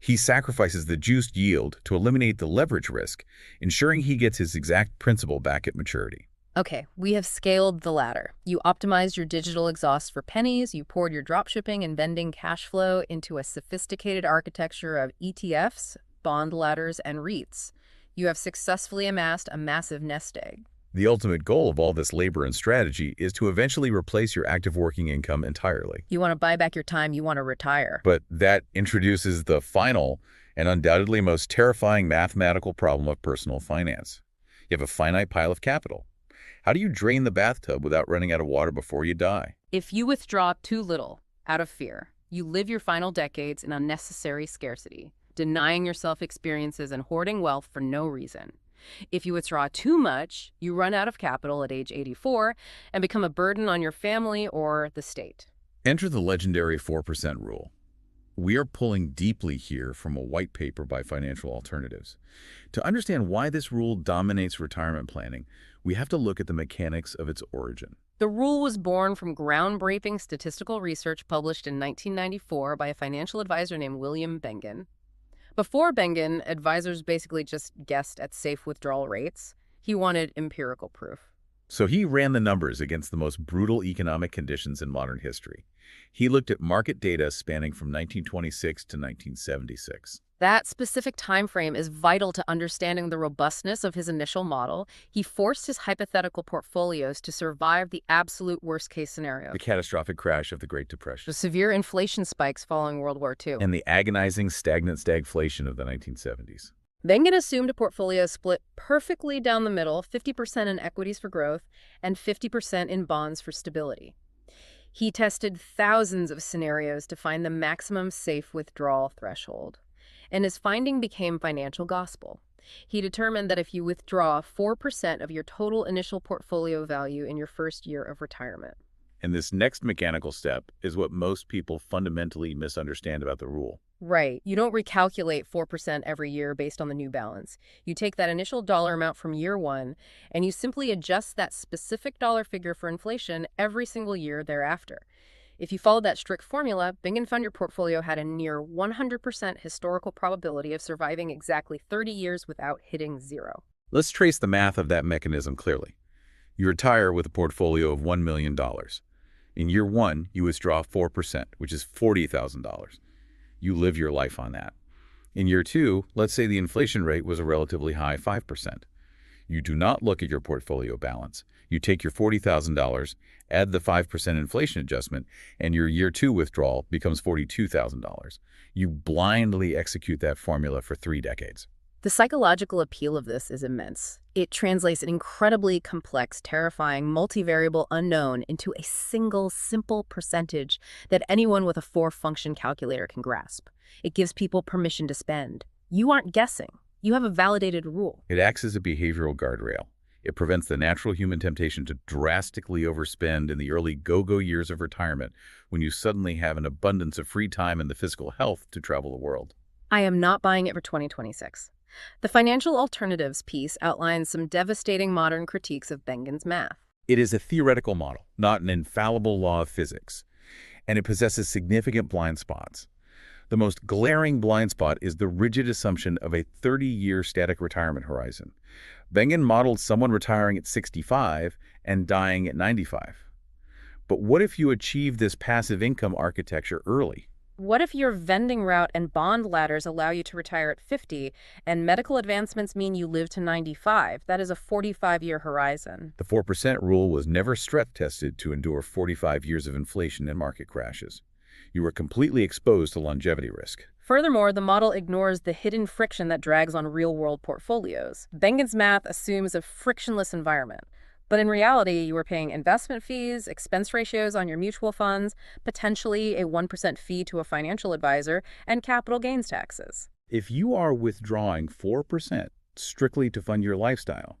He sacrifices the juiced yield to eliminate the leverage risk, ensuring he gets his exact principal back at maturity. Okay, we have scaled the ladder. You optimized your digital exhaust for pennies, you poured your dropshipping and vending cash flow into a sophisticated architecture of ETFs, bond ladders, and REITs. You have successfully amassed a massive nest egg. The ultimate goal of all this labor and strategy is to eventually replace your active working income entirely. You want to buy back your time, you want to retire. But that introduces the final and undoubtedly most terrifying mathematical problem of personal finance. You have a finite pile of capital. How do you drain the bathtub without running out of water before you die? If you withdraw too little out of fear, you live your final decades in unnecessary scarcity, denying yourself experiences and hoarding wealth for no reason. If you withdraw too much, you run out of capital at age 84 and become a burden on your family or the state. Enter the legendary 4% rule. We are pulling deeply here from a white paper by Financial Alternatives. To understand why this rule dominates retirement planning, we have to look at the mechanics of its origin. The rule was born from groundbreaking statistical research published in 1994 by a financial advisor named William Bengen. Before Bengen, advisors basically just guessed at safe withdrawal rates. He wanted empirical proof. So he ran the numbers against the most brutal economic conditions in modern history. He looked at market data spanning from 1926 to 1976. That specific time frame is vital to understanding the robustness of his initial model. He forced his hypothetical portfolios to survive the absolute worst-case scenario, The catastrophic crash of the Great the Depression. severe inflation spikes following World War II. And the agonizing stagnant stagflation of the 1970s. Bengen assumed a portfolio split perfectly down the middle, 50% in equities for growth and 50% in bonds for stability. He tested thousands of scenarios to find the maximum safe withdrawal threshold, and his finding became financial gospel. He determined that if you withdraw 4% of your total initial portfolio value in your first year of retirement. And this next mechanical step is what most people fundamentally misunderstand about the rule. Right. You don't recalculate 4% every year based on the new balance. You take that initial dollar amount from year one, and you simply adjust that specific dollar figure for inflation every single year thereafter. If you followed that strict formula, Bengen found your portfolio had a near 100% historical probability of surviving exactly 30 years without hitting zero. Let's trace the math of that mechanism clearly. You retire with a portfolio of $1 million. In year one, you withdraw 4%, which is $40,000. You live your life on that. In year two, let's say the inflation rate was a relatively high 5%. You do not look at your portfolio balance. You take your $40,000, add the 5% inflation adjustment, and your year two withdrawal becomes $42,000. You blindly execute that formula for 3 decades. The psychological appeal of this is immense. It translates an incredibly complex, terrifying, multivariable unknown into a single, simple percentage that anyone with a 4-function calculator can grasp. It gives people permission to spend. You aren't guessing. You have a validated rule. It acts as a behavioral guardrail. It prevents the natural human temptation to drastically overspend in the early go-go years of retirement when you suddenly have an abundance of free time and the physical health to travel the world. I am not buying it for 2026. The Financial Alternatives piece outlines some devastating modern critiques of Bengen's math. It is a theoretical model, not an infallible law of physics, and it possesses significant blind spots. The most glaring blind spot is the rigid assumption of a 30-year static retirement horizon. Bengen modeled someone retiring at 65 and dying at 95. But what if you achieve this passive income architecture early? What if your vending route and bond ladders allow you to retire at 50 and medical advancements mean you live to 95? That is a 45-year horizon. The 4% rule was never stress-tested to endure 45 years of inflation and market crashes. You are completely exposed to longevity risk. Furthermore, the model ignores the hidden friction that drags on real-world portfolios. Bengen's math assumes a frictionless environment. But in reality, you are paying investment fees, expense ratios on your mutual funds, potentially a 1% fee to a financial advisor, and capital gains taxes. If you are withdrawing 4% strictly to fund your lifestyle,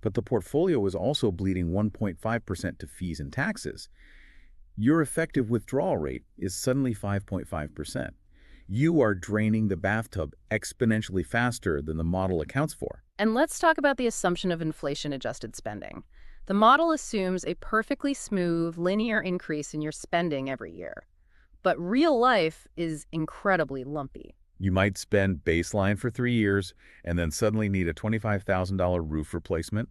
but the portfolio is also bleeding 1.5% to fees and taxes, your effective withdrawal rate is suddenly 5.5%. You are draining the bathtub exponentially faster than the model accounts for. And let's talk about the assumption of inflation-adjusted spending. The model assumes a perfectly smooth, linear increase in your spending every year. But real life is incredibly lumpy. You might spend baseline for 3 years and then suddenly need a $25,000 roof replacement,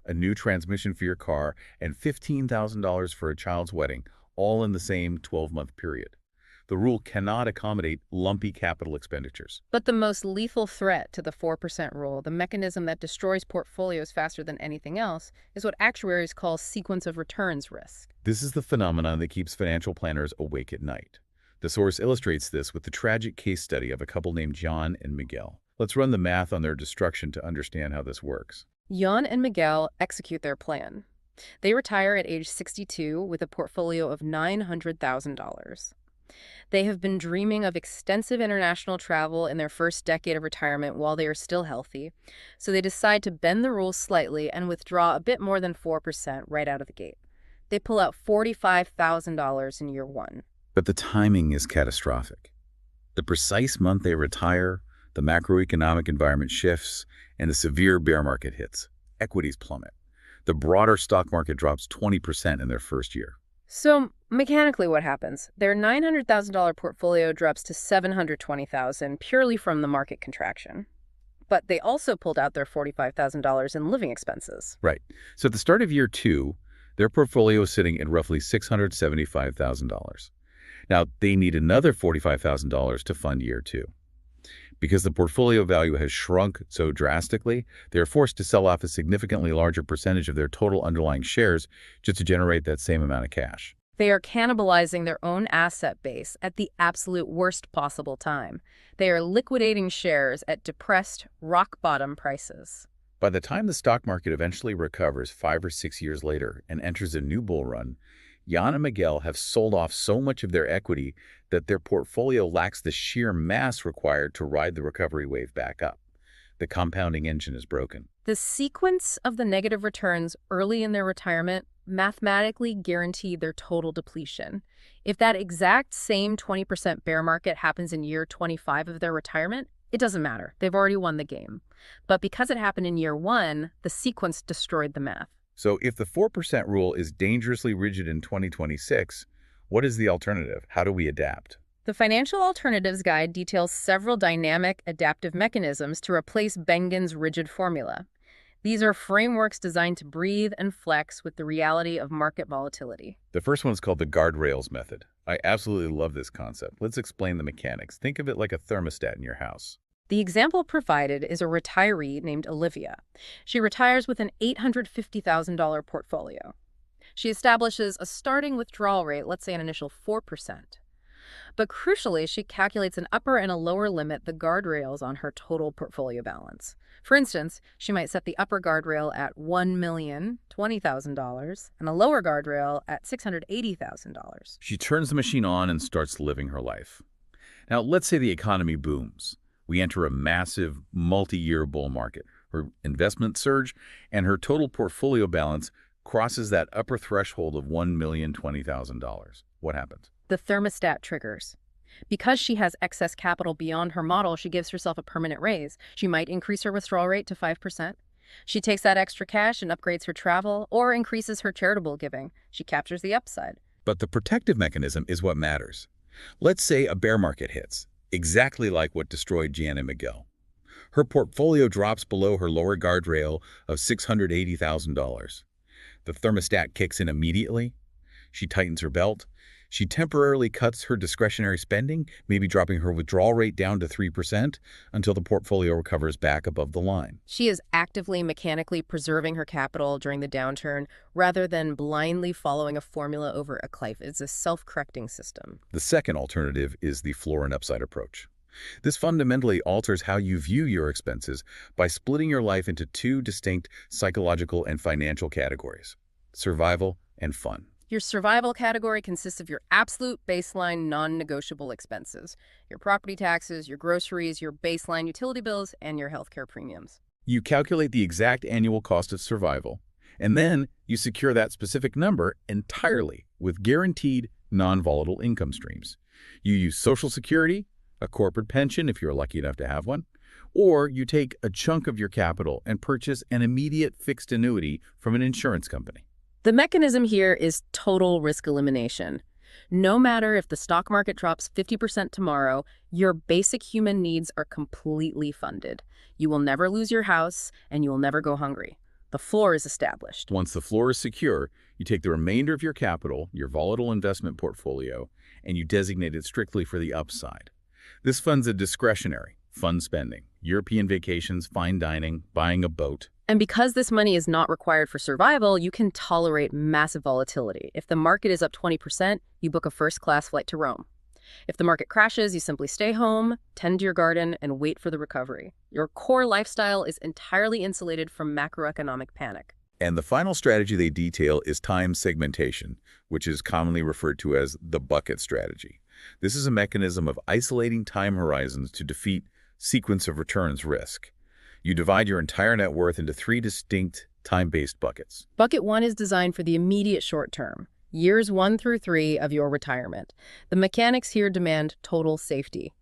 a new transmission for your car, and $15,000 for a child's wedding, all in the same 12-month period. The rule cannot accommodate lumpy capital expenditures. But the most lethal threat to the 4% rule, the mechanism that destroys portfolios faster than anything else, is what actuaries call sequence of returns risk. This is the phenomenon that keeps financial planners awake at night. The source illustrates this with the tragic case study of a couple named John and Miguel. Let's run the math on their destruction to understand how this works. Jan and Miguel execute their plan. They retire at age 62 with a portfolio of $900,000. They have been dreaming of extensive international travel in their first decade of retirement while they are still healthy, so they decide to bend the rules slightly and withdraw a bit more than 4% right out of the gate. They pull out $45,000 in year one. But the timing is catastrophic. The precise month they retire, the macroeconomic environment shifts, and the severe bear market hits. Equities plummet. The broader stock market drops 20% in their first year. So, mechanically what happens? Their $900,000 portfolio drops to $720,000 purely from the market contraction. But they also pulled out their $45,000 in living expenses. Right. So at the start of year two, their portfolio is sitting at roughly $675,000. Now, they need another $45,000 to fund year two. Because the portfolio value has shrunk so drastically, they are forced to sell off a significantly larger percentage of their total underlying shares just to generate that same amount of cash. They are cannibalizing their own asset base at the absolute worst possible time. They are liquidating shares at depressed, rock-bottom prices. By the time the stock market eventually recovers 5 or 6 years later and enters a new bull run, Jan and Miguel have sold off so much of their equity that their portfolio lacks the sheer mass required to ride the recovery wave back up. The compounding engine is broken. The sequence of the negative returns early in their retirement mathematically guaranteed their total depletion. If that exact same 20% bear market happens in year 25 of their retirement, it doesn't matter. They've already won the game. But because it happened in year one, the sequence destroyed the math. So if the 4% rule is dangerously rigid in 2026, what is the alternative? How do we adapt? The Financial Alternatives Guide details several dynamic, adaptive mechanisms to replace Bengen's rigid formula. These are frameworks designed to breathe and flex with the reality of market volatility. The first one is called the guardrails method. I absolutely love this concept. Let's explain the mechanics. Think of it like a thermostat in your house. The example provided is a retiree named Olivia. She retires with an $850,000 portfolio. She establishes a starting withdrawal rate, let's say an initial 4%. But crucially, she calculates an upper and a lower limit, the guardrails on her total portfolio balance. For instance, she might set the upper guardrail at $1,020,000 and a lower guardrail at $680,000. She turns the machine on and starts living her life. Now, let's say the economy booms. We enter a massive, multi-year bull market. Her investments surge, and her total portfolio balance crosses that upper threshold of $1,020,000. What happens? The thermostat triggers. Because she has excess capital beyond her model, she gives herself a permanent raise. She might increase her withdrawal rate to 5%. She takes that extra cash and upgrades her travel or increases her charitable giving. She captures the upside. But the protective mechanism is what matters. Let's say a bear market hits, exactly like what destroyed Jan and Miguel. Her portfolio drops below her lower guardrail of $680,000. The thermostat kicks in immediately. She tightens her belt. She temporarily cuts her discretionary spending, maybe dropping her withdrawal rate down to 3% until the portfolio recovers back above the line. She is actively, mechanically preserving her capital during the downturn rather than blindly following a formula over a cliff. It's a self-correcting system. The second alternative is the floor and upside approach. This fundamentally alters how you view your expenses by splitting your life into two distinct psychological and financial categories: survival and fun. Your survival category consists of your absolute baseline non-negotiable expenses, your property taxes, your groceries, your baseline utility bills, and your healthcare premiums. You calculate the exact annual cost of survival, and then you secure that specific number entirely with guaranteed non-volatile income streams. You use Social Security, a corporate pension if you're lucky enough to have one, or you take a chunk of your capital and purchase an immediate fixed annuity from an insurance company. The mechanism here is total risk elimination. No matter if the stock market drops 50% tomorrow, your basic human needs are completely funded. You will never lose your house, and you will never go hungry. The floor is established. Once the floor is secure, you take the remainder of your capital, your volatile investment portfolio, and you designate it strictly for the upside. This funds a discretionary, fun spending, European vacations, fine dining, buying a boat. And because this money is not required for survival, you can tolerate massive volatility. If the market is up 20%, you book a first-class flight to Rome. If the market crashes, you simply stay home, tend to your garden, and wait for the recovery. Your core lifestyle is entirely insulated from macroeconomic panic. And the final strategy they detail is time segmentation, which is commonly referred to as the bucket strategy. This is a mechanism of isolating time horizons to defeat sequence of returns risk. You divide your entire net worth into three distinct time-based buckets. Bucket 1 is designed for the immediate short term, years 1 through 3 of your retirement. The mechanics here demand total safety.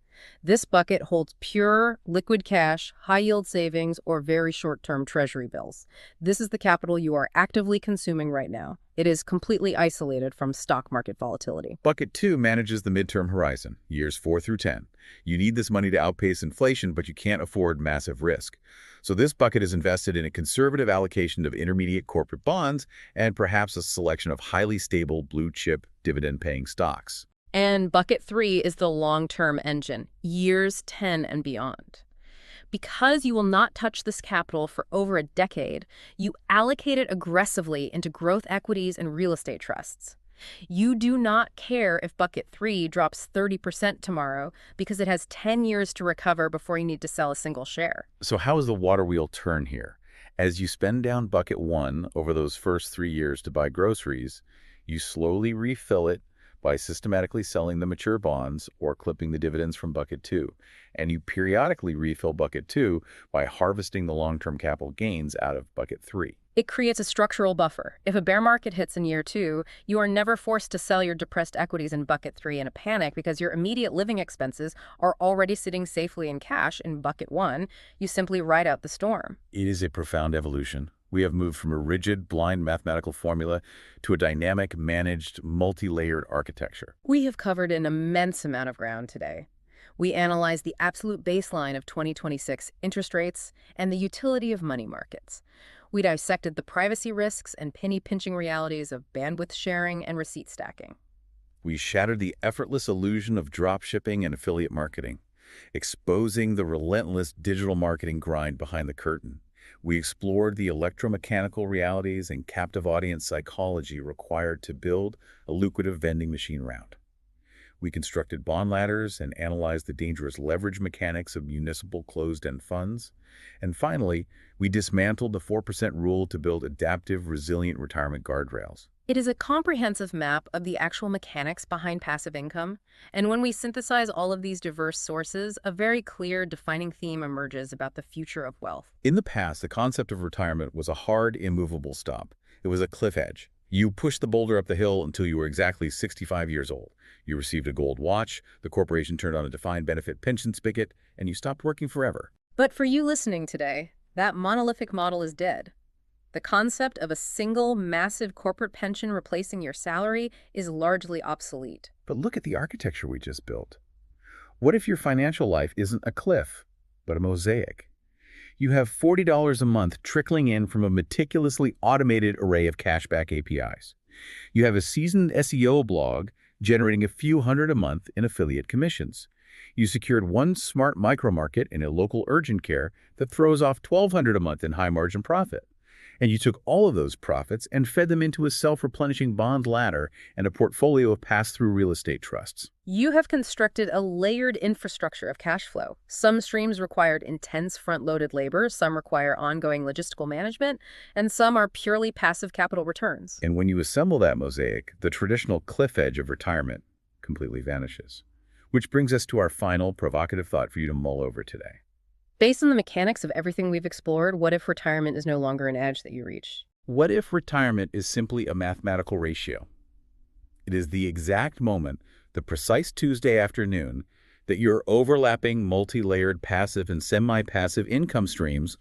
This bucket holds pure, liquid cash, high-yield savings, or very short-term treasury bills. This is the capital you are actively consuming right now. It is completely isolated from stock market volatility. Bucket 2 manages the midterm horizon, years 4 through 10. You need this money to outpace inflation, but you can't afford massive risk. So this bucket is invested in a conservative allocation of intermediate corporate bonds and perhaps a selection of highly stable blue-chip dividend-paying stocks. And bucket 3 is the long-term engine, years 10 and beyond. Because you will not touch this capital for over a decade, you allocate it aggressively into growth equities and real estate trusts. You do not care if bucket 3 drops 30% tomorrow because it has 10 years to recover before you need to sell a single share. So how does the water wheel turn here? As you spend down bucket 1 over those first 3 years to buy groceries, you slowly refill it by systematically selling the mature bonds or clipping the dividends from bucket 2. And you periodically refill bucket 2 by harvesting the long-term capital gains out of bucket 3. It creates a structural buffer. If a bear market hits in year 2, you are never forced to sell your depressed equities in bucket 3 in a panic because your immediate living expenses are already sitting safely in cash in bucket 1. You simply ride out the storm. It is a profound evolution. We have moved from a rigid, blind mathematical formula to a dynamic, managed, multi-layered architecture. We have covered an immense amount of ground today. We analyzed the absolute baseline of 2026 interest rates and the utility of money markets. We dissected the privacy risks and penny-pinching realities of bandwidth sharing and receipt stacking. We shattered the effortless illusion of dropshipping and affiliate marketing, exposing the relentless digital marketing grind behind the curtain. We explored the electromechanical realities and captive audience psychology required to build a lucrative vending machine route. We constructed bond ladders and analyzed the dangerous leverage mechanics of municipal closed-end funds. And finally, we dismantled the 4% rule to build adaptive, resilient retirement guardrails. It is a comprehensive map of the actual mechanics behind passive income, and when we synthesize all of these diverse sources, a very clear, defining theme emerges about the future of wealth. In the past, the concept of retirement was a hard, immovable stop. It was a cliff edge. You pushed the boulder up the hill until you were exactly 65 years old. You received a gold watch, the corporation turned on a defined benefit pension spigot, and you stopped working forever. But for you listening today, that monolithic model is dead. The concept of a single, massive corporate pension replacing your salary is largely obsolete. But look at the architecture we just built. What if your financial life isn't a cliff, but a mosaic? You have $40 a month trickling in from a meticulously automated array of cashback APIs. You have a seasoned SEO blog generating a few hundred a month in affiliate commissions. You secured one smart micro-market in a local urgent care that throws off $1,200 a month in high-margin profit. And you took all of those profits and fed them into a self-replenishing bond ladder and a portfolio of pass-through real estate trusts. You have constructed a layered infrastructure of cash flow. Some streams required intense front-loaded labor, some require ongoing logistical management, and some are purely passive capital returns. And when you assemble that mosaic, the traditional cliff edge of retirement completely vanishes. Which brings us to our final provocative thought for you to mull over today. Based on the mechanics of everything we've explored, what if retirement is no longer an edge that you reach? What if retirement is simply a mathematical ratio? It is the exact moment, the precise Tuesday afternoon, that your overlapping, multi-layered passive and semi-passive income streams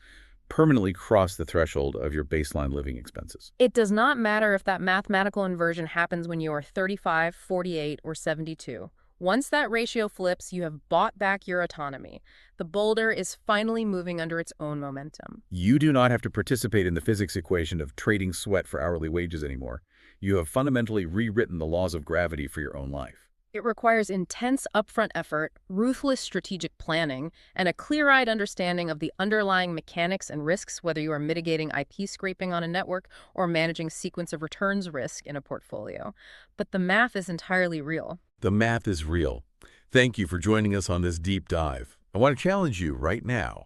permanently cross the threshold of your baseline living expenses. It does not matter if that mathematical inversion happens when you are 35, 48, or 72. Once that ratio flips, you have bought back your autonomy. The boulder is finally moving under its own momentum. You do not have to participate in the physics equation of trading sweat for hourly wages anymore. You have fundamentally rewritten the laws of gravity for your own life. It requires intense upfront effort, ruthless strategic planning, and a clear-eyed understanding of the underlying mechanics and risks, whether you are mitigating IP scraping on a network or managing sequence of returns risk in a portfolio. But the math is entirely real. The math is real. Thank you for joining us on this deep dive. I want to challenge you right now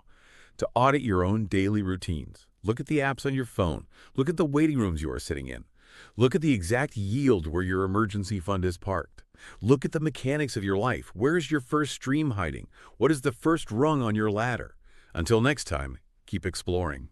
to audit your own daily routines. Look at the apps on your phone. Look at the waiting rooms you are sitting in. Look at the exact yield where your emergency fund is parked. Look at the mechanics of your life. Where is your first stream hiding? What is the first rung on your ladder? Until next time, keep exploring.